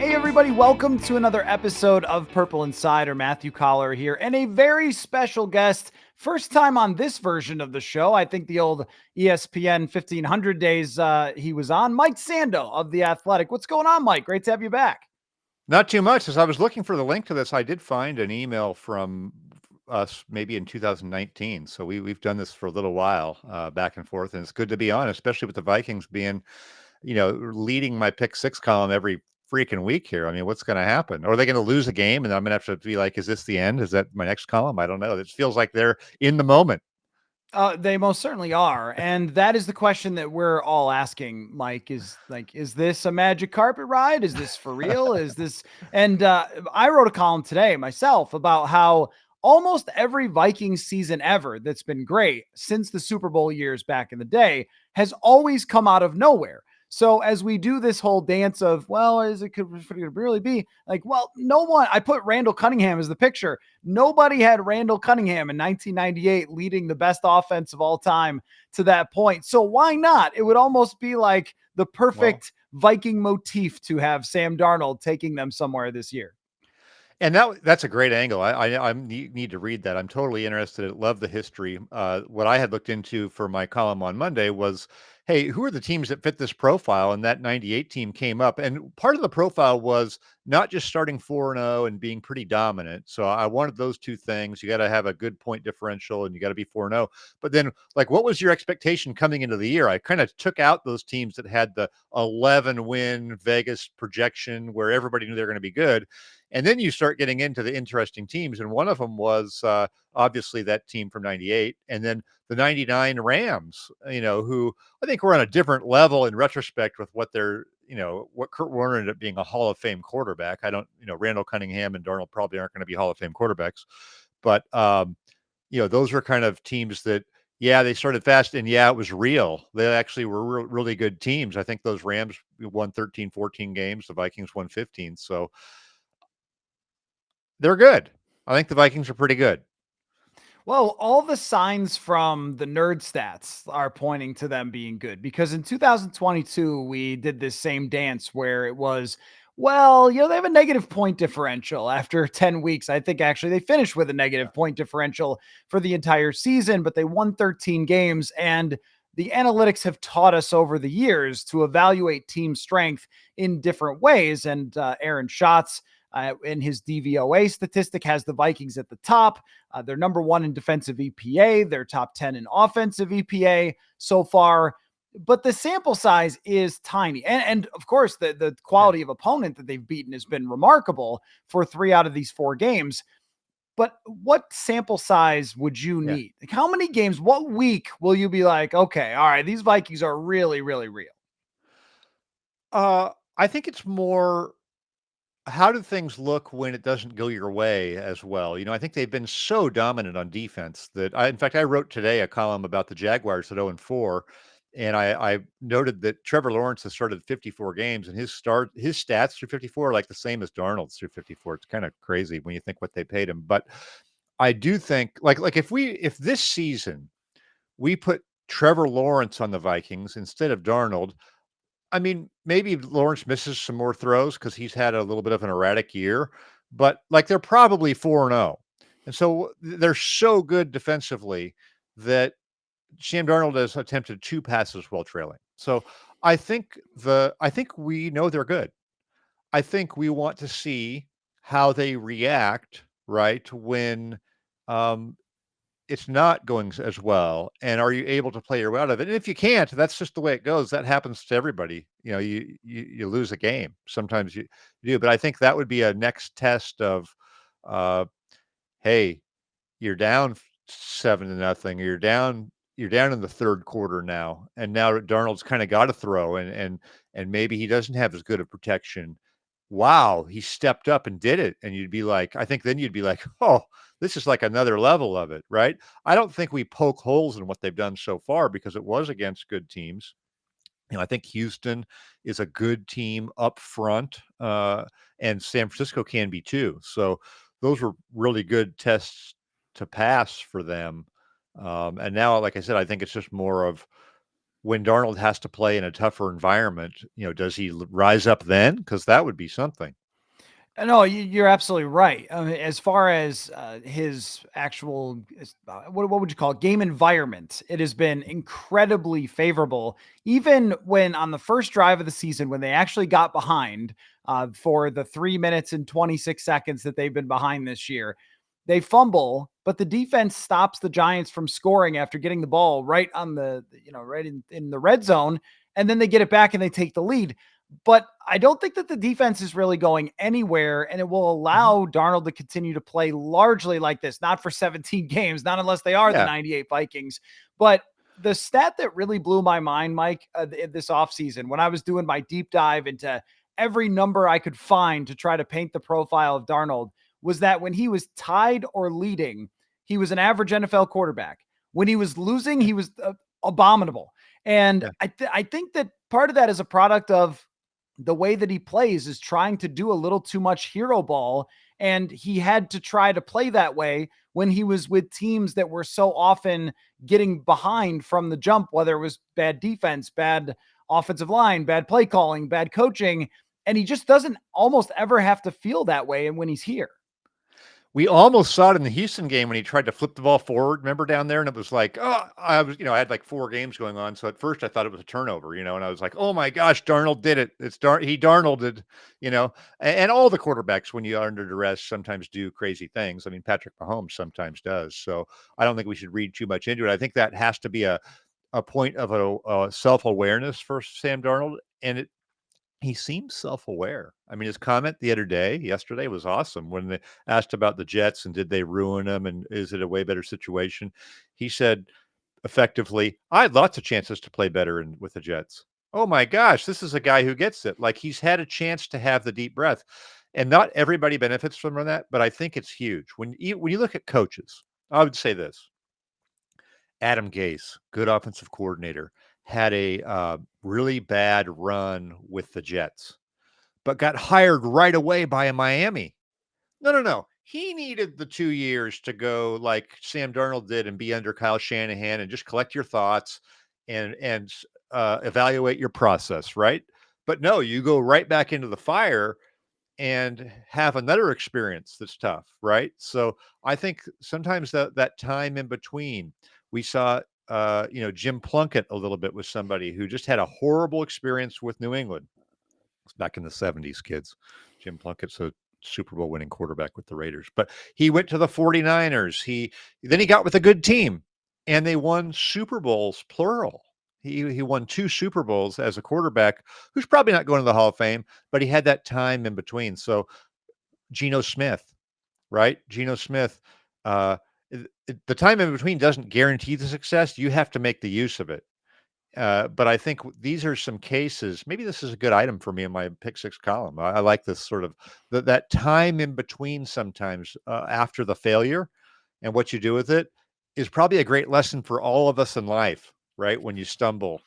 Hey, everybody, welcome to another episode of Purple Insider. Matthew Coller here, and a very special guest. First time on this version of the show. I think the old ESPN 1500 days he was on. Mike Sando of The Athletic. What's going on, Mike? Great to have you back. Not too much. As I was looking for the link to this, I did find an email from us maybe in 2019. So we've done this for a little while, back and forth, and it's good to be on, especially with the Vikings being, leading my pick six column every freaking week here. I mean, what's going to happen? Are they going to lose a game, and I'm going to have to be like, is this the end? Is that my next column? I don't know. It feels like they're in the moment. They most certainly are. And that is the question that we're all asking, Mike, is this a magic carpet ride? Is this for real? And I wrote a column today myself about how almost every Vikings season ever that's been great since the Super Bowl years back in the day has always come out of nowhere. So as we do this whole dance of, well, could it really be like, well, no one, I put Randall Cunningham as the picture. Nobody had Randall Cunningham in 1998 leading the best offense of all time to that point. So why not? It would almost be like the Well, perfect Viking motif to have Sam Darnold taking them somewhere this year. and that's a great angle. I need to read that. I'm totally interested. Love the history. What I had looked into for my column on Monday was, hey, who are the teams that fit this profile? And that '98 team came up. And part of the profile was not just starting 4-0 and being pretty dominant. So I wanted those two things. You got to have a good point differential and you got to be 4-0. But then, like, what was your expectation coming into the year? I kind of took out those teams that had the 11 win Vegas projection where everybody knew they were going to be good. And then you start getting into the interesting teams. And one of them was obviously that team from '98. And then the '99 Rams, who I think were on a different level in retrospect with what they're, what Kurt Warner ended up being a Hall of Fame quarterback. I don't, Randall Cunningham and Darnold probably aren't going to be Hall of Fame quarterbacks. But, those were kind of teams that, yeah, they started fast and yeah, it was real. They actually were really good teams. I think those Rams won 13, 14 games. The Vikings won 15. So, they're good. I think the Vikings are pretty good. Well, all the signs from the nerd stats are pointing to them being good because in 2022, we did this same dance where it was, well, they have a negative point differential after 10 weeks. I think actually they finished with a negative point differential for the entire season, but they won 13 games. And the analytics have taught us over the years to evaluate team strength in different ways. And Aaron Schatz, in his DVOA statistic, has the Vikings at the top. They're number one in defensive EPA. They're top 10 in offensive EPA so far. But the sample size is tiny. And of course, the Yeah. quality of opponent that they've beaten has been remarkable for 3 out of these 4 games. But what sample size would you Yeah. need? Like, how many games, what week will you be like, okay, all right, these Vikings are really, really real? I think it's more how do things look when it doesn't go your way as well? I think they've been so dominant on defense that in fact, I wrote today a column about the Jaguars at 0-4, and I noted that Trevor Lawrence has started 54 games, and his stats through 54 are like the same as Darnold's through 54. It's kind of crazy when you think what they paid him, but I do think like if this season we put Trevor Lawrence on the Vikings instead of Darnold, I mean, maybe Lawrence misses some more throws because he's had a little bit of an erratic year, but like they're probably 4-0. And so they're so good defensively that Sam Darnold has attempted 2 passes while trailing. So I think we know they're good. I think we want to see how they react, right, when um, it's not going as well, and are you able to play your way out of it? And if you can't, that's just the way it goes. That happens to everybody. You lose a game. Sometimes you do, but I think that would be a next test of, uh, hey, you're down 7-0, you're down in the third quarter now, and now Darnold's kind of got to throw, and maybe he doesn't have as good of protection. Wow, he stepped up and did it, and you'd be like, I think then you'd be like, oh, this is like another level of it, right? I don't think we poke holes in what they've done so far because it was against good teams. I think Houston is a good team up front, and San Francisco can be too. So those were really good tests to pass for them. And now, like I said, I think it's just more of when Darnold has to play in a tougher environment, does he rise up then? Because that would be something. No, you're absolutely right. As far as his actual, what would you call it? Game environment, it has been incredibly favorable. Even when on the first drive of the season, when they actually got behind for the 3 minutes and 26 seconds that they've been behind this year, they fumble, but the defense stops the Giants from scoring after getting the ball right on right in the red zone. And then they get it back and they take the lead. But I don't think that the defense is really going anywhere, and it will Mhm. allow Darnold to continue to play largely like this, not for 17 games, not unless they are the Yeah. 98 Vikings. But the stat that really blew my mind, Mike, this offseason, when I was doing my deep dive into every number I could find to try to paint the profile of Darnold, was that when he was tied or leading, he was an average NFL quarterback. When he was losing, he was abominable. And Yeah. I think that part of that is a product of the way that he plays is trying to do a little too much hero ball. And he had to try to play that way when he was with teams that were so often getting behind from the jump, whether it was bad defense, bad offensive line, bad play calling, bad coaching. And he just doesn't almost ever have to feel that way. And when he's here, We almost saw it in the Houston game when he tried to flip the ball forward, remember down there? And it was like, oh, I had like 4 games going on. So at first I thought it was a turnover, and I was like, oh my gosh, Darnold did it. He Darnolded, and all the quarterbacks when you are under duress sometimes do crazy things. I mean, Patrick Mahomes sometimes does. So I don't think we should read too much into it. I think that has to be a point of a self-awareness for Sam Darnold. And he seems self-aware. I mean, his comment yesterday was awesome when they asked about the Jets and did they ruin them and is it a way better situation? He said effectively, I had lots of chances to play better with the Jets. Oh my gosh, this is a guy who gets it. Like he's had a chance to have the deep breath. And not everybody benefits from that, but I think it's huge. When you look at coaches, I would say this. Adam Gase, good offensive coordinator, had a really bad run with the Jets but got hired right away by a Miami. No, no, no. He needed the 2 years to go like Sam Darnold did and be under Kyle Shanahan and just collect your thoughts and evaluate your process, right? But no, you go right back into the fire and have another experience that's tough, right? So I think sometimes that time in between, we saw Jim Plunkett a little bit with somebody who just had a horrible experience with New England. It's back in the 70s, kids. Jim Plunkett's a Super Bowl winning quarterback with the Raiders. But he went to the 49ers. Then he got with a good team and they won Super Bowls plural. He won 2 Super Bowls as a quarterback who's probably not going to the Hall of Fame, but he had that time in between. So Geno Smith, right? Geno Smith, uh, the time in between doesn't guarantee the success. You have to make the use of it. But I think these are some cases. Maybe this is a good item for me in my pick 6 column. I like this sort of that time in between sometimes after the failure and what you do with it is probably a great lesson for all of us in life, right? When you stumble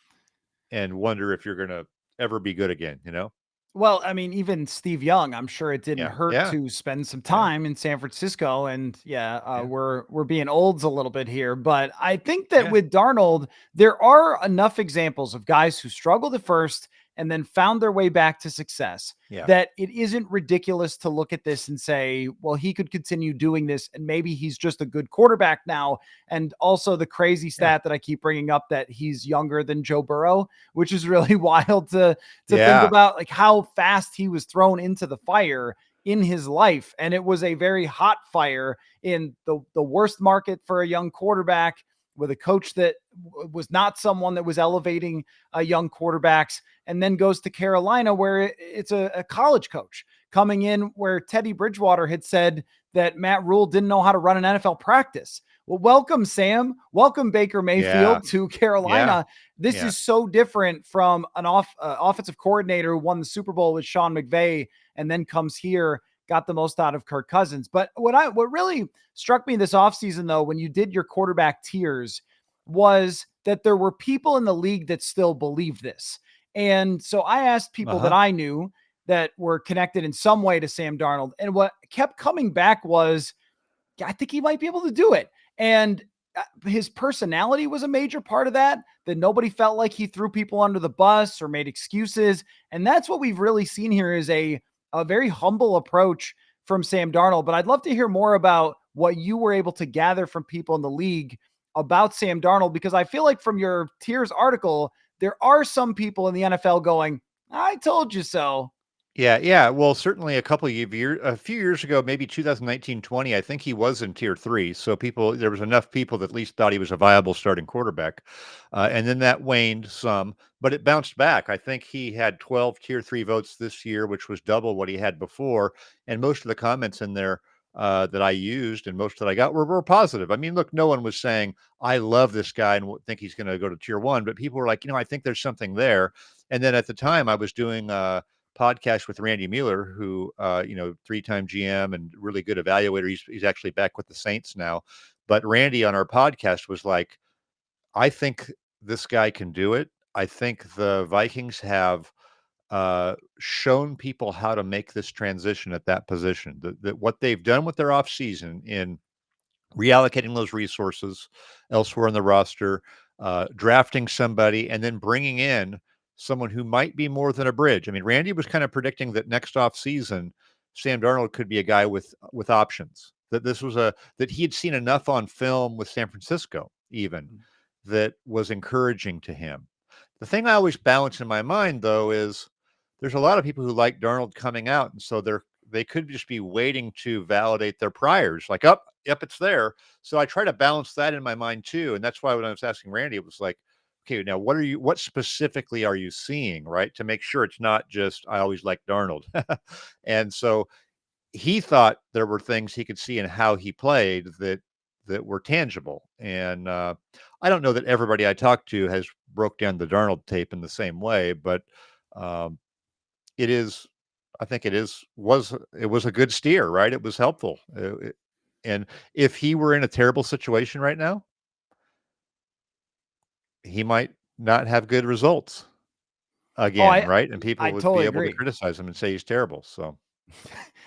and wonder if you're going to ever be good again. well, I mean, even Steve Young, I'm sure it didn't Yeah. hurt Yeah. to spend some Yeah. time in San Francisco. And yeah, Yeah. we're being olds a little bit here, but I think that Yeah. with Darnold, there are enough examples of guys who struggled at first and then found their way back to success Yeah. that it isn't ridiculous to look at this and say, well, he could continue doing this and maybe he's just a good quarterback now. And also the crazy Yeah. stat that I keep bringing up that he's younger than Joe Burrow, which is really wild to think Yeah. about, like how fast he was thrown into the fire in his life. And it was a very hot fire in the worst market for a young quarterback, with a coach that was not someone that was elevating young quarterbacks, and then goes to Carolina where it's a college coach coming in where Teddy Bridgewater had said that Matt Rule didn't know how to run an NFL practice. Well, welcome, Sam. Welcome, Baker Yeah. Mayfield, to Yeah. Carolina. This Yeah. is so different from an offensive coordinator who won the Super Bowl with Sean McVay and then comes here, got the most out of Kirk Cousins. But what really struck me this offseason, though, when you did your quarterback tiers, was that there were people in the league that still believed this. And so I asked people that Uh-huh. I knew that were connected in some way to Sam Darnold. And what kept coming back was, I think he might be able to do it. And his personality was a major part of that, that nobody felt like he threw people under the bus or made excuses. And that's what we've really seen here is a very humble approach from Sam Darnold. But I'd love to hear more about what you were able to gather from people in the league about Sam Darnold, because I feel like from your tiers article, there are some people in the NFL going, I told you so. Yeah, yeah. Well, certainly a few years ago, maybe 2019-20, I think he was in tier 3. So there was enough people that at least thought he was a viable starting quarterback. And then that waned some, but it bounced back. I think he had 12 tier 3 votes this year, which was double what he had before. And most of the comments in there that I used and most that I got were positive. I mean, look, no one was saying, I love this guy and think he's going to go to tier 1, but people were like, I think there's something there. And then at the time I was doing, podcast with Randy Mueller, who, 3-time GM and really good evaluator. He's actually back with the Saints now. But Randy on our podcast was like, I think this guy can do it. I think the Vikings have shown people how to make this transition at that position. That what they've done with their offseason in reallocating those resources elsewhere in the roster, drafting somebody, and then bringing in someone who might be more than a bridge. I mean, Randy was kind of predicting that next off season, Sam Darnold could be a guy with options. That he had seen enough on film with San Francisco, even that was encouraging to him. The thing I always balance in my mind, though, is there's a lot of people who like Darnold coming out, and so they could just be waiting to validate their priors, like, up, yep, it's there. So I try to balance that in my mind too, and that's why when I was asking Randy, it was like, okay, now what specifically are you seeing, right? To make sure it's not just I always like Darnold, and so he thought there were things he could see in how he played that were tangible, and I don't know that everybody I talked to has broke down the Darnold tape in the same way, but um, it is I think it was a good steer, right? It was helpful. And if he were in a terrible situation right now, he might not have good results Oh, again, right? And I people would be totally able to agree. criticize him and say he's terrible. So,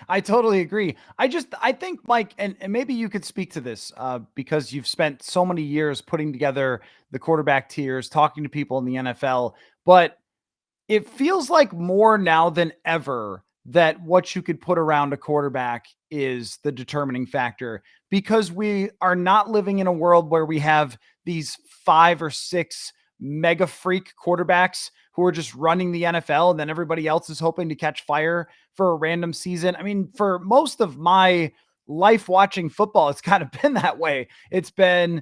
I totally agree. I think, Mike, and maybe you could speak to this because you've spent so many years putting together the quarterback tiers, talking to people in the NFL, but it feels like more now than ever that what you could put around a quarterback is the determining factor, because we are not living in a world where we have these 5 or 6 mega freak quarterbacks who are just running the NFL and then everybody else is hoping to catch fire for a random season. I mean, for most of my life watching football, it's kind of been that way. It's been,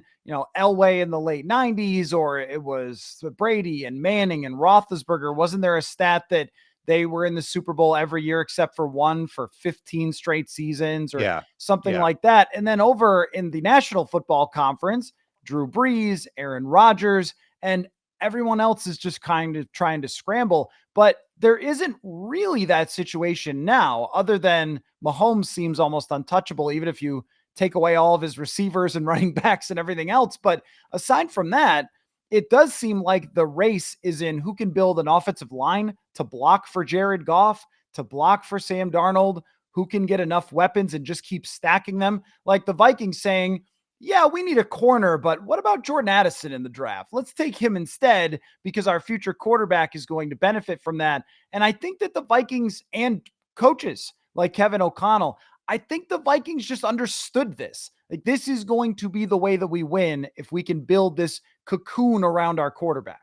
Elway in the late 90s, or it was Brady and Manning and Roethlisberger. Wasn't there a stat that they were in the Super Bowl every year except for one for 15 straight seasons or yeah. something Yeah. like that? And then over in the National Football Conference, Drew Brees, Aaron Rodgers, and everyone else is just kind of trying to scramble. But there isn't really that situation now, other than Mahomes seems almost untouchable, even if you take away all of his receivers and running backs and everything else. But aside from that, it does seem like the race is in who can build an offensive line to block for Jared Goff, to block for Sam Darnold, who can get enough weapons and just keep stacking them. Like the Vikings saying, yeah, we need a corner, but what about Jordan Addison in the draft? Let's take him instead because our future quarterback is going to benefit from that. And I think that the Vikings and coaches like Kevin O'Connell, I think the Vikings just understood this. Like, this is going to be the way that we win if we can build this cocoon around our quarterback.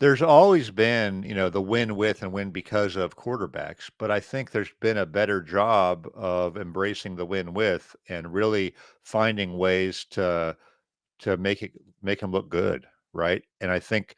There's always been, the win with and win because of quarterbacks, but I think there's been a better job of embracing the win with and really finding ways to make him look good, right? And I think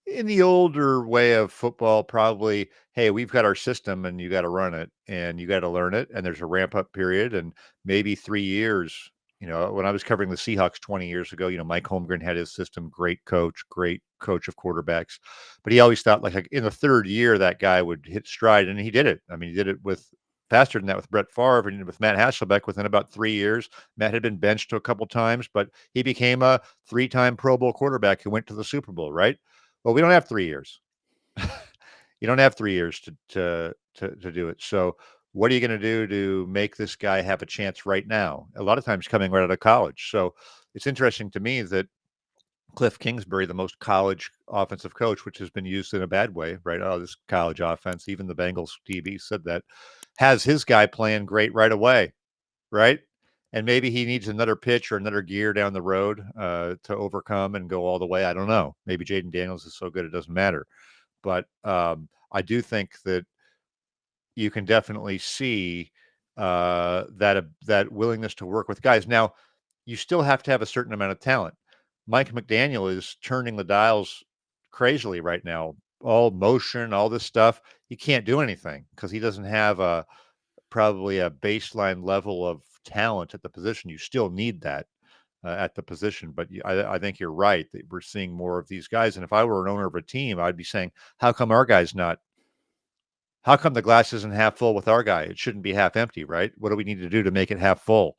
in the older way of football, probably, hey, we've got our system and you got to run it and you got to learn it. And there's a ramp up period and maybe 3 years. When I was covering the Seahawks 20 years ago, Mike Holmgren had his system, great coach of quarterbacks. But he always thought like in the third year, that guy would hit stride. And he did it. I mean, he did it with faster than that with Brett Favre and with Matt Hasselbeck within about 3 years. Matt had been benched a couple times, but he became a 3-time Pro Bowl quarterback who went to the Super Bowl, right? Well, we don't have 3 years. You don't have 3 years to do it. So what are you going to do to make this guy have a chance right now? A lot of times coming right out of college. So it's interesting to me that Cliff Kingsbury, the most college offensive coach, which has been used in a bad way, right? Oh, this college offense, even the Bengals DB said that, has his guy playing great right away, right? And maybe he needs another pitch or another gear down the road to overcome and go all the way. I don't know. Maybe Jaden Daniels is so good it doesn't matter. But I do think that you can definitely see that willingness to work with guys. Now, you still have to have a certain amount of talent. Mike McDaniel is turning the dials crazily right now. All motion, all this stuff. He can't do anything because he doesn't have probably a baseline level of talent at the position. You still need that at the position, but I think you're right that we're seeing more of these guys. And if I were an owner of a team, I'd be saying, how come our guy's not? How come the glass isn't half full with our guy? It shouldn't be half empty, right? What do we need to do to make it half full?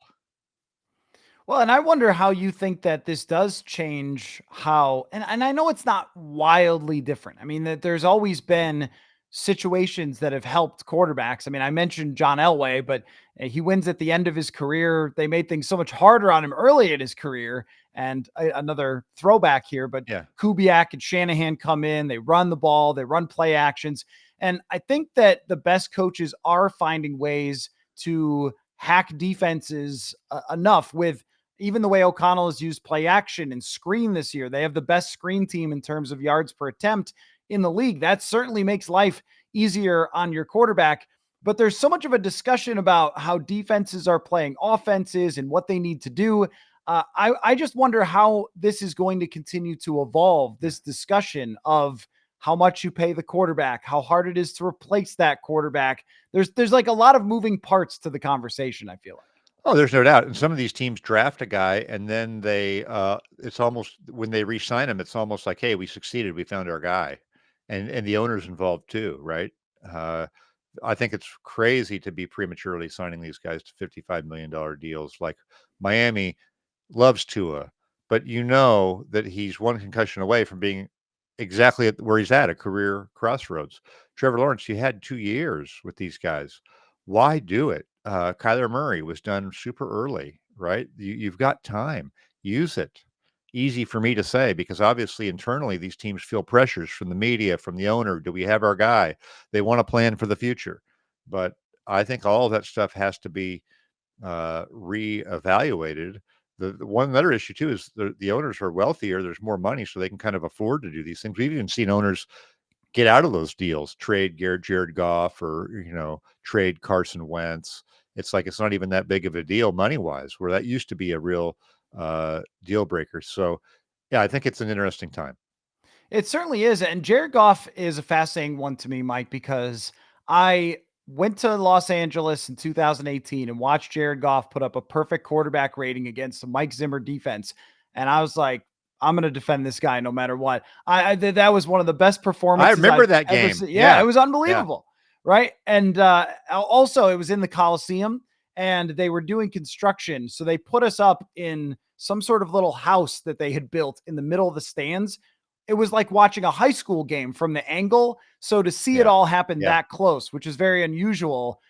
Well, and I wonder how you think that this does change how, and I know it's not wildly different. I mean, that there's always been situations that have helped quarterbacks. I mean, I mentioned John Elway, but he wins at the end of his career. They made things so much harder on him early in his career. And another throwback here, but Yeah. Kubiak and Shanahan come in, they run the ball, they run play actions. And I think that the best coaches are finding ways to hack defenses enough with even the way O'Connell has used play action and screen this year. They have the best screen team in terms of yards per attempt in the league. That certainly makes life easier on your quarterback. But there's so much of a discussion about how defenses are playing offenses and what they need to do. I just wonder how this is going to continue to evolve, this discussion of how much you pay the quarterback, how hard it is to replace that quarterback. There's like a lot of moving parts to the conversation, I feel like. Oh, there's no doubt. And some of these teams draft a guy and then it's almost when they re-sign him, it's almost like, hey, we succeeded, we found our guy. And the owner's involved too, right? Uh, I think it's crazy to be prematurely signing these guys to $55 million deals. Like Miami loves Tua, but you know that he's one concussion away from being exactly where he's at, a career crossroads. Trevor Lawrence, you had 2 years with these guys. Why do it? Kyler Murray was done super early, right? You've got time. Use it. Easy for me to say because obviously internally these teams feel pressures from the media, from the owner. Do we have our guy? They want to plan for the future. But I think all of that stuff has to be reevaluated. The one other issue too is the owners are wealthier. There's more money, so they can kind of afford to do these things. We've even seen owners get out of those deals, trade Jared Goff or trade Carson Wentz. It's like it's not even that big of a deal money wise, where that used to be a real deal breaker. So, yeah, I think it's an interesting time. It certainly is. And Jared Goff is a fascinating one to me, Mike, because I went to Los Angeles in 2018 and watched Jared Goff put up a perfect quarterback rating against the Mike Zimmer defense. And I was like, I'm going to defend this guy no matter what. That was one of the best I performances remember I've that ever game. seen. Yeah, it Yeah, was yeah, unbelievable. Right. And also, it was in the Coliseum and they were doing construction. So they put us up in some sort of little house that they had built in the middle of the stands. It was like watching a high school game from the angle. So to see it yeah, all happen yeah, that close, which is very unusual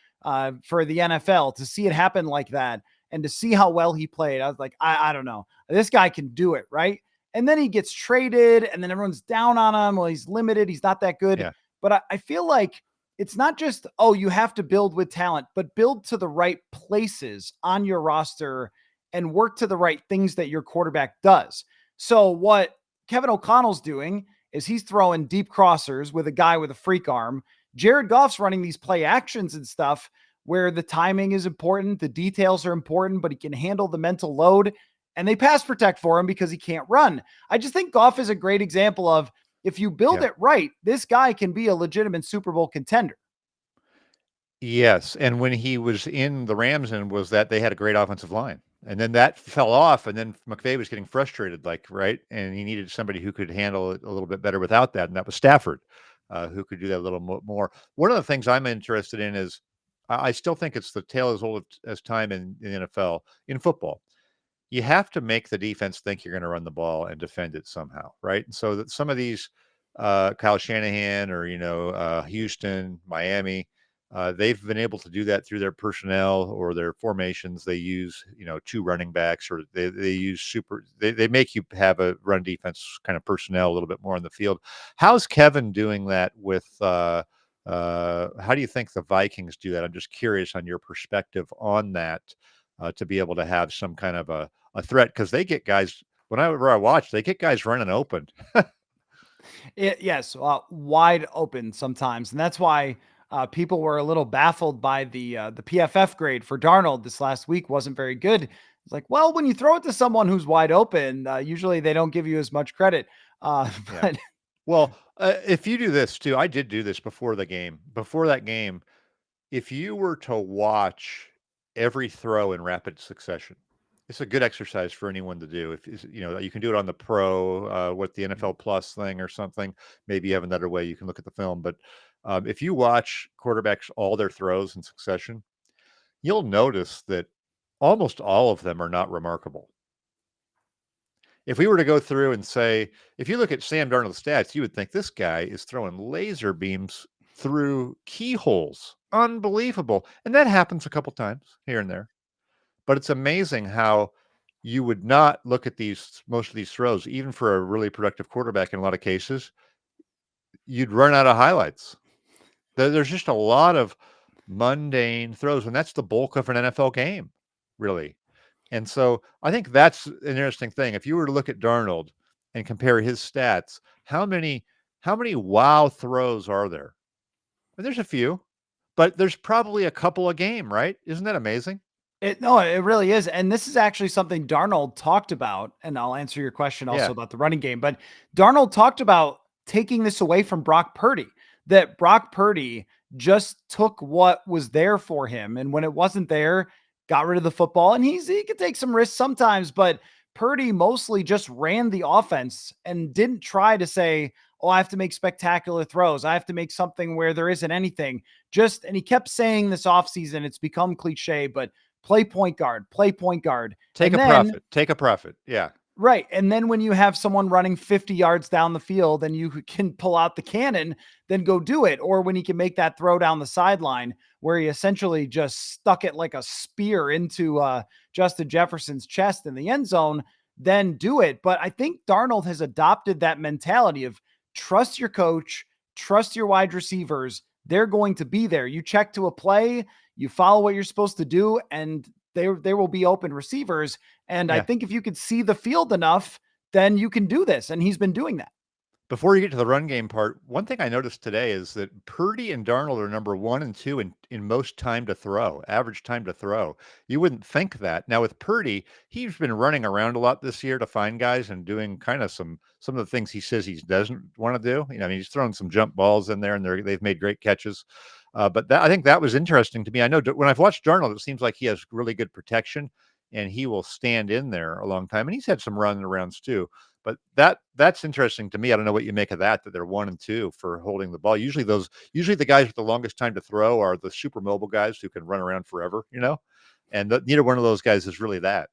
for the NFL, to see it happen like that and to see how well he played, I was like, I don't know. This guy can do it, right? And then he gets traded, and then everyone's down on him. Well, he's limited. He's not that good. yeah. But I feel like it's not just, oh, you have to build with talent, but build to the right places on your roster and work to the right things that your quarterback does. So what Kevin O'Connell's doing is he's throwing deep crossers with a guy with a freak arm. Jared Goff's running these play actions and stuff where the timing is important, the details are important, but he can handle the mental load and they pass protect for him because he can't run. I just think Goff is a great example of if you build Yeah. it right, this guy can be a legitimate Super Bowl contender. Yes, and when he was in the Rams and was that they had a great offensive line. And then that fell off, and then McVay was getting frustrated, like, right? And he needed somebody who could handle it a little bit better without that, and that was Stafford, who could do that a little more. One of the things I'm interested in is I still think it's the tale as old as time in the NFL. In football, you have to make the defense think you're going to run the ball and defend it somehow, right? And so that some of these Kyle Shanahan or Houston, Miami, They've been able to do that through their personnel or their formations. They use, two running backs, or they use they make you have a run defense kind of personnel a little bit more on the field. How's Kevin doing that with, how do you think the Vikings do that? I'm just curious on your perspective on that, to be able to have some kind of a threat, because they get guys, whenever I watch, they get guys running open. Yes, wide open sometimes, and that's why people were a little baffled by the PFF grade for Darnold this last week. Wasn't very good. It's like, well, when you throw it to someone who's wide open, usually they don't give you as much credit. Yeah. But Well, if you do this too, I did do this before the game. Before that game, if you were to watch every throw in rapid succession, it's a good exercise for anyone to do. If you can do it on the pro, with the NFL Plus thing or something. Maybe you have another way you can look at the film. But if you watch quarterbacks all their throws in succession, you'll notice that almost all of them are not remarkable. If we were to go through and say, if you look at Sam Darnold's stats, you would think this guy is throwing laser beams through keyholes. Unbelievable. And that happens a couple times here and there. But it's amazing how you would not look at most of these throws, even for a really productive quarterback in a lot of cases, you'd run out of highlights. There's just a lot of mundane throws, and that's the bulk of an NFL game, really. And so I think that's an interesting thing. If you were to look at Darnold and compare his stats, how many wow throws are there? And there's a few, but there's probably a couple a game, right? Isn't that amazing? No, it really is. And this is actually something Darnold talked about. And I'll answer your question also Yeah. about the running game. But Darnold talked about taking this away from Brock Purdy, that Brock Purdy just took what was there for him. And when it wasn't there, got rid of the football. And he could take some risks sometimes, but Purdy mostly just ran the offense and didn't try to say, oh, I have to make spectacular throws. I have to make something where there isn't anything. And he kept saying this offseason, it's become cliche, but play point guard, play point guard. Take And a then, profit. Take a profit. Yeah. right. And then when you have someone running 50 yards down the field and you can pull out the cannon, then go do it. Or when he can make that throw down the sideline where he essentially just stuck it like a spear into Justin Jefferson's chest in the end zone, then do it. But I think Darnold has adopted that mentality of trust your coach, trust your wide receivers. They're going to be there. You check to a play, you follow what you're supposed to do, and there will be open receivers. And I Yeah. think if you could see the field enough, then you can do this. And he's been doing that. Before you get to the run game part, one thing I noticed today is that Purdy and Darnold are number 1 and 2 in most time to throw, average time to throw. You wouldn't think that. Now with Purdy, he's been running around a lot this year to find guys and doing kind of some of the things he says he doesn't want to do. I mean, he's throwing some jump balls in there, and they've made great catches. But I think that was interesting to me. I know when I've watched Darnold, it seems like he has really good protection, and he will stand in there a long time. And he's had some running arounds too. But that's interesting to me. I don't know what you make of that they're 1 and 2 for holding the ball. Usually the guys with the longest time to throw are the super mobile guys who can run around forever, and neither one of those guys is really that.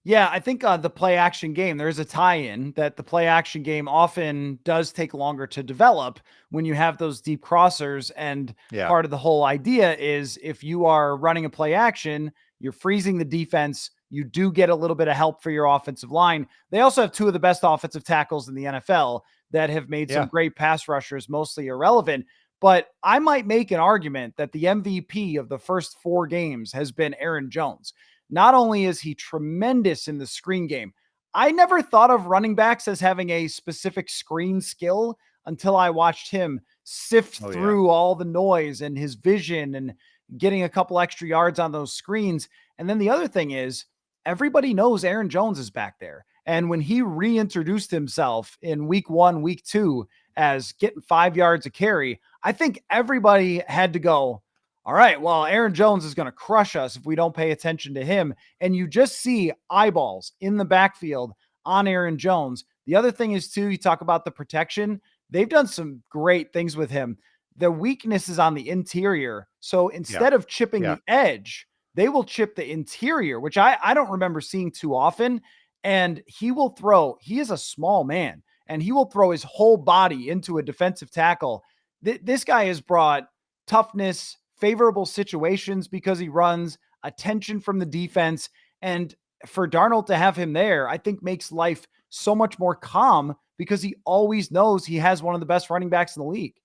Yeah, I think the play action game, there's a tie in that the play action game often does take longer to develop when you have those deep crossers. And Yeah. part of the whole idea is if you are running a play action, you're freezing the defense. You do get a little bit of help for your offensive line. They also have two of the best offensive tackles in the NFL that have made some Yeah. great pass rushers mostly irrelevant. But I might make an argument that the MVP of the first 4 games has been Aaron Jones. Not only is he tremendous in the screen game, I never thought of running backs as having a specific screen skill until I watched him sift Oh, yeah. through all the noise and his vision and getting a couple extra yards on those screens. And then the other thing is, everybody knows Aaron Jones is back there. And when he reintroduced himself in week 1, week 2, as getting 5 yards a carry, I think everybody had to go, all right, well, Aaron Jones is going to crush us if we don't pay attention to him. And you just see eyeballs in the backfield on Aaron Jones. The other thing is, too, you talk about the protection. They've done some great things with him. The weakness is on the interior. So Yeah. instead of chipping Yeah. the edge, they will chip the interior, which I don't remember seeing too often. And he will throw, he is a small man, and he will throw his whole body into a defensive tackle. This guy has brought toughness, favorable situations because he runs, attention from the defense. And for Darnold to have him there, I think makes life so much more calm because he always knows he has one of the best running backs in the league.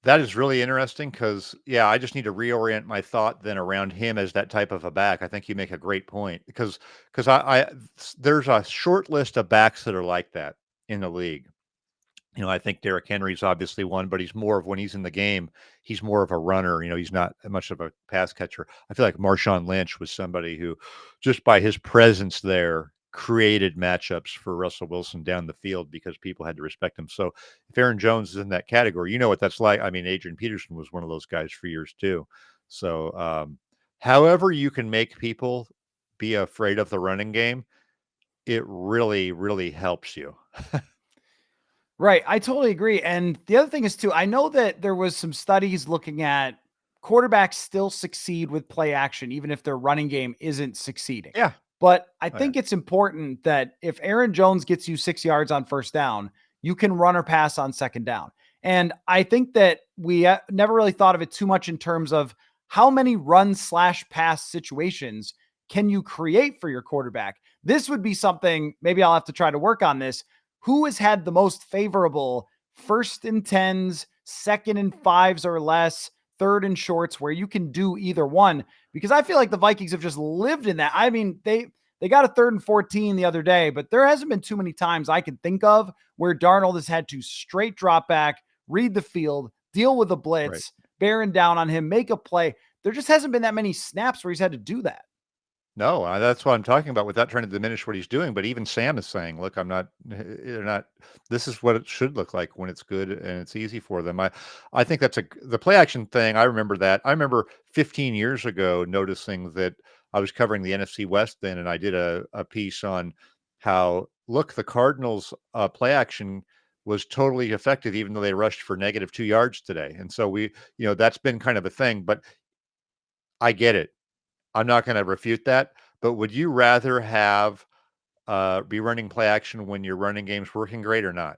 That is really interesting because, yeah, I just need to reorient my thought then around him as that type of a back. I think you make a great point because there's a short list of backs that are like that in the league. I think Derrick Henry's obviously one, but he's more of when he's in the game, he's more of a runner. He's not much of a pass catcher. I feel like Marshawn Lynch was somebody who, just by his presence there, created matchups for Russell Wilson down the field because people had to respect him. So if Aaron Jones is in that category, you know what that's like. I mean, Adrian Peterson was one of those guys for years too. So, however you can make people be afraid of the running game, it really, really helps you. Right. I totally agree. And the other thing is too, I know that there was some studies looking at quarterbacks still succeed with play action, even if their running game isn't succeeding. Yeah. But I Oh, yeah. think it's important that if Aaron Jones gets you 6 yards on first down, you can run or pass on second down. And I think that we never really thought of it too much in terms of how many run/pass situations can you create for your quarterback. This would be something, maybe I'll have to try to work on this. Who has had the most favorable 1st and 10s, 2nd and 5s or less, 3rd and shorts, where you can do either one? Because I feel like the Vikings have just lived in that. I mean, they got a 3rd and 14 the other day, but there hasn't been too many times I can think of where Darnold has had to straight drop back, read the field, deal with a Right. blitz, bearing down on him, make a play. There just hasn't been that many snaps where he's had to do that. No, that's what I'm talking about without trying to diminish what he's doing. But even Sam is saying, "Look, I'm not. They're not. This is what it should look like when it's good and it's easy for them." I think that's the play action thing. I remember that. I remember 15 years ago noticing that I was covering the NFC West then, and I did a piece on how the Cardinals play action was totally effective, even though they rushed for -2 yards today. And so that's been kind of a thing. But I get it. I'm not gonna refute that, but would you rather be running play action when your running game's working great or not?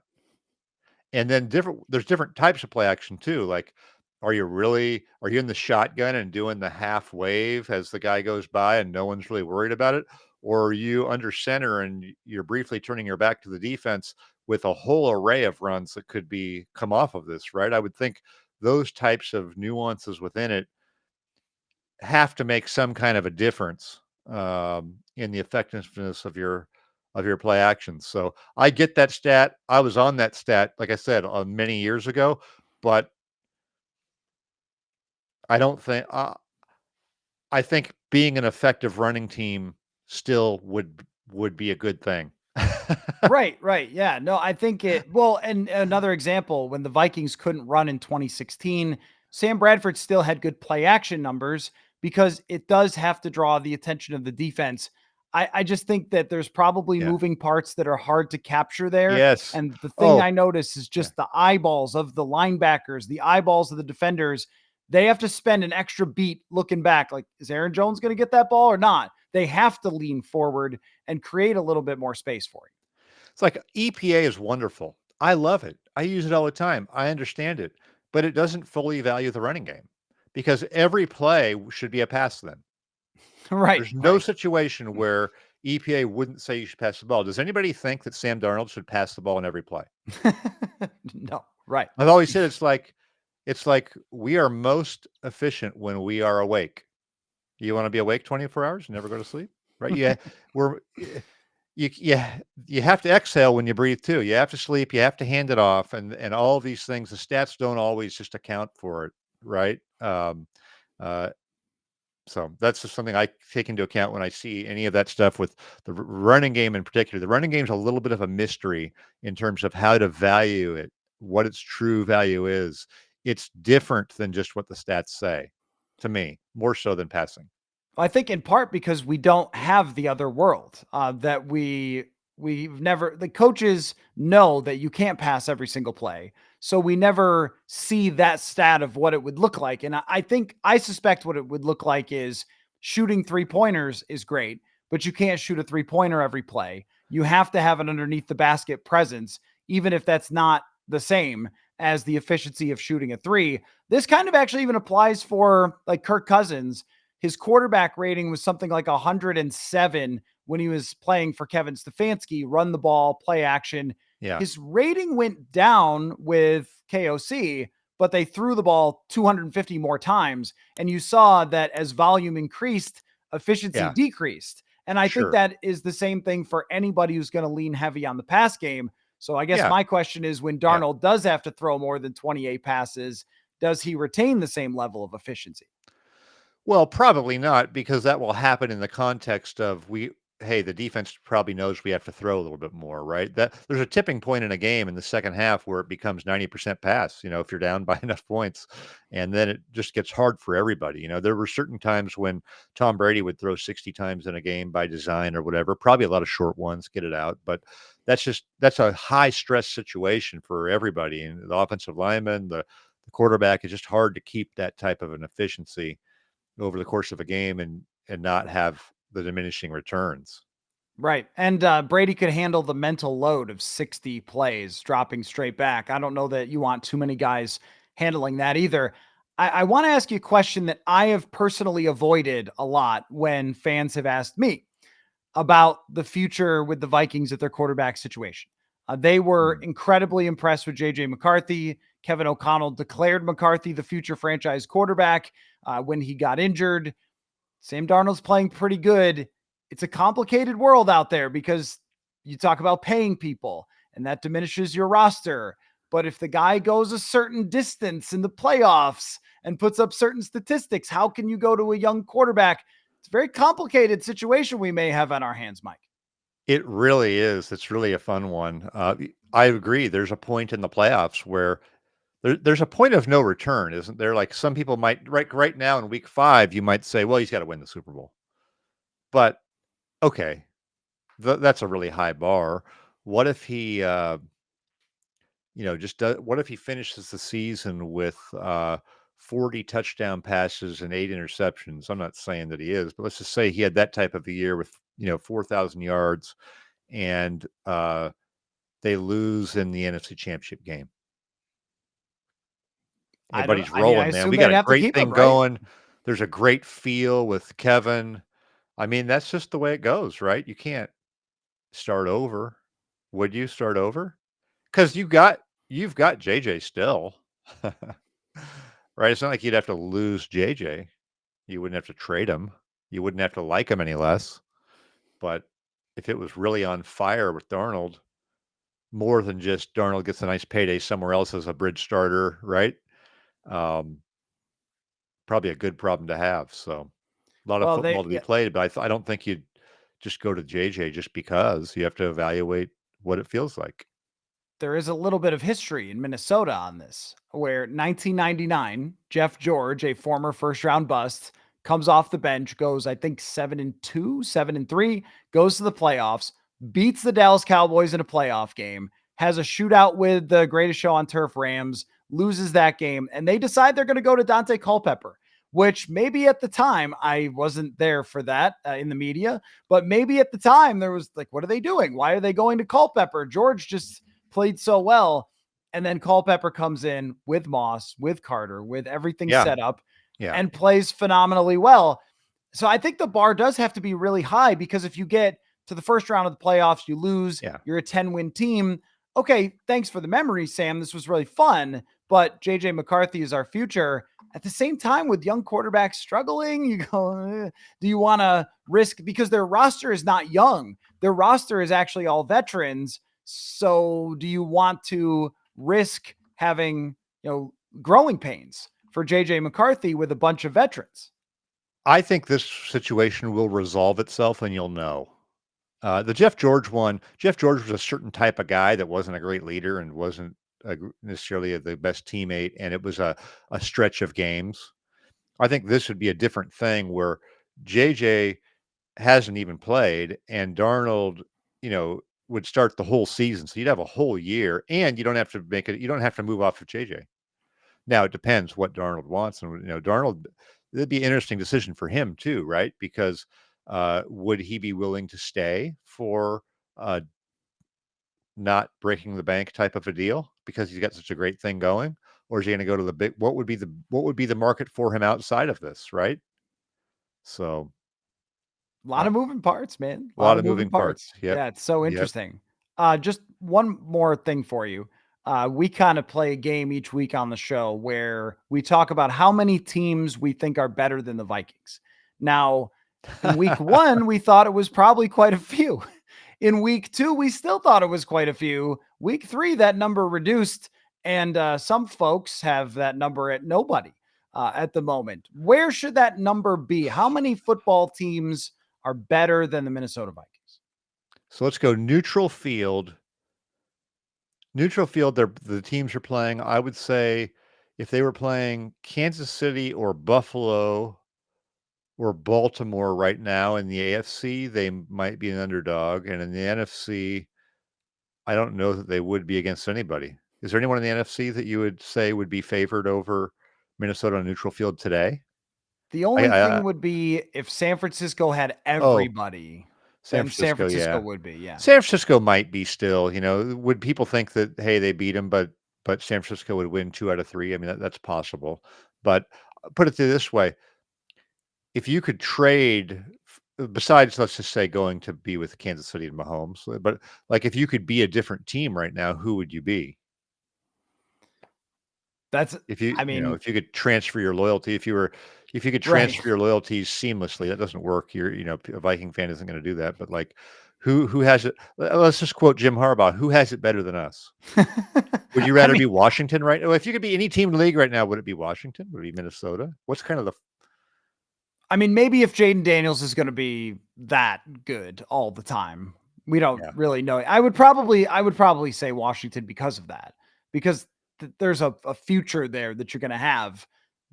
And then there's different types of play action too, like, are you in the shotgun and doing the half wave as the guy goes by and no one's really worried about it? Or are you under center and you're briefly turning your back to the defense with a whole array of runs that could come off of this, right? I would think those types of nuances within it have to make some kind of a difference in the effectiveness of your play actions. So I get that stat. I was on that stat, like I said, many years ago, but I don't think I think being an effective running team still would be a good thing. Right, right. Yeah. No, I think well, and another example, when the Vikings couldn't run in 2016, Sam Bradford still had good play action numbers because it does have to draw the attention of the defense. I just think that there's probably Yeah. moving parts that are hard to capture there. Yes. And the thing Oh, I notice is yeah. just the eyeballs of the linebackers, the eyeballs of the defenders. They have to spend an extra beat looking back. Like, is Aaron Jones going to get that ball or not? They have to lean forward and create a little bit more space for him. It's like EPA is wonderful. I love it. I use it all the time. I understand it, but it doesn't fully value the running game because every play should be a pass then. Right, There's no right. situation where EPA wouldn't say you should pass the ball. Does anybody think that Sam Darnold should pass the ball in every play? No, right. I've always said it's like we are most efficient when we are awake. You want to be awake 24 hours and never go to sleep, right? Yeah, we're you have to exhale when you breathe too. You have to sleep. You have to hand it off, and all of these things. The stats don't always just account for it, right? Uh, So that's just something I take into account when I see any of that stuff with the running game in particular. The running game is a little bit of a mystery in terms of how to value it, what its true value is. It's different than just what the stats say to me, more so than passing. I think in part because we don't have the other world that we've never, the coaches know that you can't pass every single play. So we never see that stat of what it would look like. And I think I suspect what it would look like is shooting 3-pointers is great, but you can't shoot a 3-pointer every play. You have to have an underneath the basket presence, even if that's not the same. as the efficiency of shooting a three. This kind of actually even applies for like Kirk Cousins. His quarterback rating was something like 107 when he was playing for Kevin Stefanski, run the ball, play action. Yeah. His rating went down with KOC, but they threw the ball 250 more times. And you saw that as volume increased, efficiency Yeah. decreased. And I think Sure. that is the same thing for anybody who's going to lean heavy on the pass game. So I guess Yeah. my question is, when Yeah. Darnold does have to throw more than 28 passes, does he retain the same level of efficiency? Well, probably not, because that will happen in the context of hey, the defense probably knows we have to throw a little bit more, right? That there's a tipping point in a game in the second half where it becomes 90% pass, if you're down by enough points. And then it just gets hard for everybody. There were certain times when Tom Brady would throw 60 times in a game by design or whatever, probably a lot of short ones, get it out. But that's a high stress situation for everybody. And the offensive lineman, the quarterback, is just hard to keep that type of an efficiency over the course of a game and not have the diminishing returns. Right. And Brady could handle the mental load of 60 plays dropping straight back. I don't know that you want too many guys handling that either. I want to ask you a question that I have personally avoided a lot when fans have asked me about the future with the Vikings at their quarterback situation. They were Mm. incredibly impressed with JJ McCarthy. Kevin O'Connell declared McCarthy the future franchise quarterback when he got injured. Sam Darnold's playing pretty good. It's a complicated world out there because you talk about paying people and that diminishes your roster. But if the guy goes a certain distance in the playoffs and puts up certain statistics, how can you go to a young quarterback? It's a very complicated situation we may have on our hands, Mike. It really is. It's really a fun one. I agree. There's a point in the playoffs where there's a point of no return, isn't there? Like some people might right now in week 5, you might say, well, he's got to win the Super Bowl. But okay, that's a really high bar. What if he what if he finishes the season with 40 touchdown passes and 8 interceptions? I'm not saying that he is, but let's just say he had that type of a year with, 4,000 yards and they lose in the NFC Championship game. I don't, Everybody's I mean, I rolling, man. assume We got they'd a have to great keep him, thing right? going. There's a great feel with Kevin. I mean, that's just the way it goes, right? You can't start over. Would you start over? Because you've got JJ still. Right? It's not like you'd have to lose JJ. You wouldn't have to trade him. You wouldn't have to like him any less. But if it was really on fire with Darnold, more than just Darnold gets a nice payday somewhere else as a bridge starter, right? Um, Probably a good problem to have. So a lot of Well, football to be yeah, played, but I don't think you'd just go to JJ just because. You have to evaluate what it feels like. there is a little bit of history in Minnesota on this, where 1999, Jeff George, a former first round bust, comes off the bench, goes, I think 7-2, 7-3, goes to the playoffs, beats the Dallas Cowboys in a playoff game, has a shootout with the greatest show on turf Rams, loses that game, and they decide they're going to go to Dante Culpepper, which maybe at the time, I wasn't there for that in the media, but maybe at the time there was like, what are they doing? Why are they going to Culpepper? George just played so well. And then Culpepper comes in with Moss, with Carter, with everything Yeah. set up Yeah. and plays phenomenally well. So I think the bar does have to be really high because if you get to the first round of the playoffs, you lose, Yeah. you're a 10-win team. Okay, thanks for the memory, Sam. This was really fun, but JJ McCarthy is our future. At the same time, with young quarterbacks struggling, you go, do you want to risk, because their roster is not young, their roster is actually all veterans. So do you want to risk having, growing pains for JJ McCarthy with a bunch of veterans? I think this situation will resolve itself and you'll know. The Jeff George was a certain type of guy that wasn't a great leader and wasn't necessarily the best teammate, and it was a stretch of games. I think this would be a different thing where JJ hasn't even played and Darnold, would start the whole season. So you'd have a whole year and you don't have to you don't have to move off of JJ. Now it depends what Darnold wants. And Darnold, it'd be an interesting decision for him too, right? Because would he be willing to stay for not breaking the bank type of a deal? because he's got such a great thing going, or is he going to go to the big? What would be the market for him outside of this, right? So A lot uh, of moving parts, man. A a lot lot of of moving moving parts. parts. Yep, Yeah, it's so yep. interesting. Just one more thing for you. We kind of play a game each week on the show where we talk about how many teams we think are better than the Vikings. Now, in week one, we thought it was probably quite a few. In week two, we still thought it was quite a few. Week three, that number reduced, and some folks have that number at nobody at the moment. Where should that number be? How many football teams are better than the Minnesota Vikings? So let's go neutral field. Neutral field, the teams are playing. I would say if they were playing Kansas City or Buffalo or Baltimore right now in the AFC, they might be an underdog. And in the NFC, I don't know that they would be against anybody. Is there anyone in the NFC that you would say would be favored over Minnesota on neutral field today? The I, only I, thing would be if San Francisco had oh, everybody, San then San Francisco, Francisco yeah. would be, yeah. San Francisco might be still, would people think that, hey, they beat them, but San Francisco would win 2 out of 3? I mean, that's possible. But put it this way, if you could trade, besides, let's just say, going to be with Kansas City and Mahomes, but like if you could be a different team right now, who would you be? That's, If I mean, if you could transfer your loyalty, if you could right. transfer your loyalties seamlessly, that doesn't work. A Viking fan isn't going to do that. But like, who has it? Let's just quote Jim Harbaugh. Who has it better than us? Would you I rather mean, be Washington right now? If you could be any team in the league right now, would it be Washington? Would it be Minnesota? What's kind of the maybe if Jaden Daniels is going to be that good all the time, we don't yeah really know. I would probably say Washington because of that, because there's a future there that you're going to have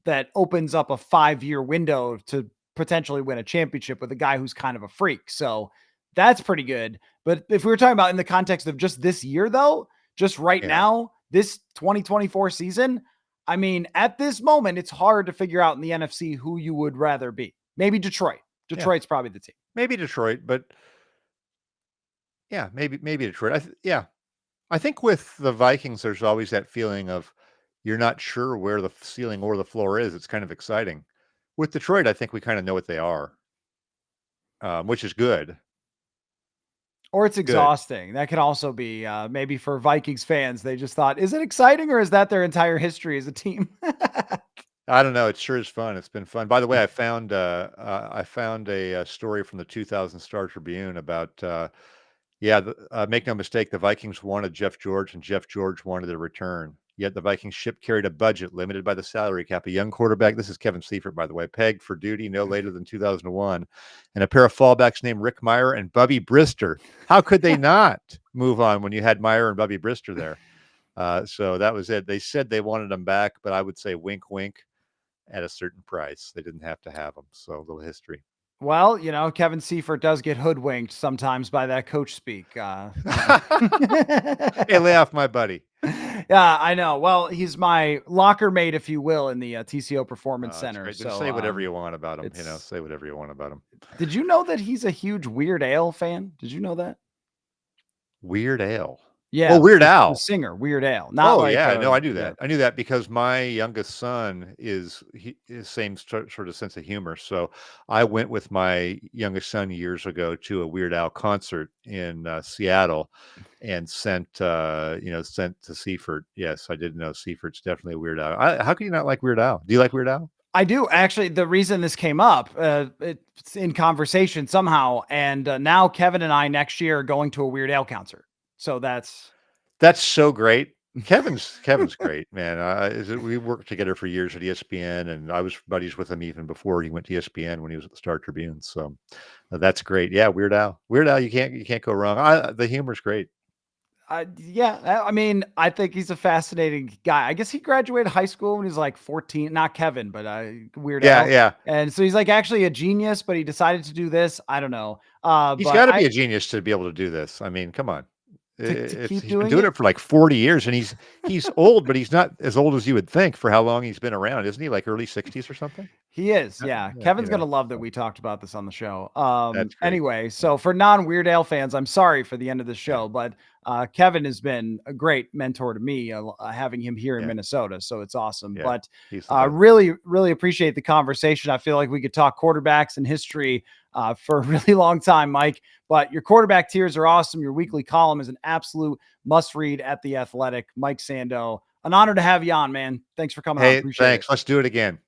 that opens up a 5-year window to potentially win a championship with a guy who's kind of a freak. So that's pretty good. But if we were talking about in the context of just this year, though, just right yeah now, this 2024 season, I mean, at this moment, it's hard to figure out in the NFC who you would rather be. Maybe Detroit. yeah Detroit's probably the team. maybe Detroit, but yeah maybe Detroit. Yeah, I think with the Vikings, there's always that feeling of you're not sure where the ceiling or the floor is. It's kind of exciting. With Detroit, I think we kind of know what they are, which is good. Or it's Good. exhausting. That could also be maybe for Vikings fans. They just thought, is it exciting or is that their entire history as a team? I don't know. It sure is fun. It's been fun. By the way, I found a, story from the 2000 Star Tribune about make no mistake, the Vikings wanted Jeff George, and Jeff George wanted a return. Yet the Vikings ship carried a budget limited by the salary cap. A young quarterback, this is Kevin Seifert, by the way, pegged for duty no later than 2001, and a pair of fallbacks named Rick Meyer and Bubby Brister. How could they not move on when you had Meyer and Bubby Brister there? So that was it. They said they wanted him back, but I would say wink, wink, at a certain price. They didn't have to have him. So a little history. Well, Kevin Seifert does get hoodwinked sometimes by that coach speak. Hey, lay off my buddy. Yeah, I know. Well, he's my locker mate, if you will, in the TCO Performance That's Center. great. Just So say whatever you want about him. it's. Say whatever you want about him. Did you know that he's a huge Weird Al fan? Did you know that? Weird Al. Oh, Yeah, Weird the Al. singer Weird Al, not Oh like yeah, no, I knew yeah. that. I knew that because my youngest son is same sort of sense of humor. So I went with my youngest son years ago to a Weird Al concert in Seattle, and sent to Seifert. Yes, I did know Seifert's definitely a Weird Al. How can you not like Weird Al? Do you like Weird Al? I do actually. The reason this came up, it's in conversation somehow, and now Kevin and I next year are going to a Weird Al concert. So That's so great. Kevin's great, man. We worked together for years at ESPN, and I was buddies with him even before he went to ESPN when he was at the Star Tribune. So that's great. Yeah, Weird Al. Weird Al, you can't go wrong. The humor's great. yeah, I mean, I think he's a fascinating guy. I guess he graduated high school when he was like 14. Not Kevin, but Weird Yeah, Al. yeah. And so he's like actually a genius, but he decided to do this. I don't know. He's But got to be a genius to be able to do this. I mean, come on. to keep He's been doing doing it, it for like 40 years, and he's old, but he's not as old as you would think for how long he's been around, isn't he? Like early 60s or something? he is. Yeah, Yeah. yeah, Kevin's going to love that we talked about this on the show. that's great. Anyway, Yeah. so for non Weird Al fans, I'm sorry for the end of the show, but Kevin has been a great mentor to me, having him here in Yeah. Minnesota. So it's awesome. Yeah. But He's the best. really, really appreciate the conversation. I feel like we could talk quarterbacks and history for a really long time, Mike. But your quarterback tiers are awesome. Your weekly column is an absolute must read at The Athletic. Mike Sando, an honor to have you on, man. Thanks for coming on. Hey, Appreciate it. thanks. Let's do it again.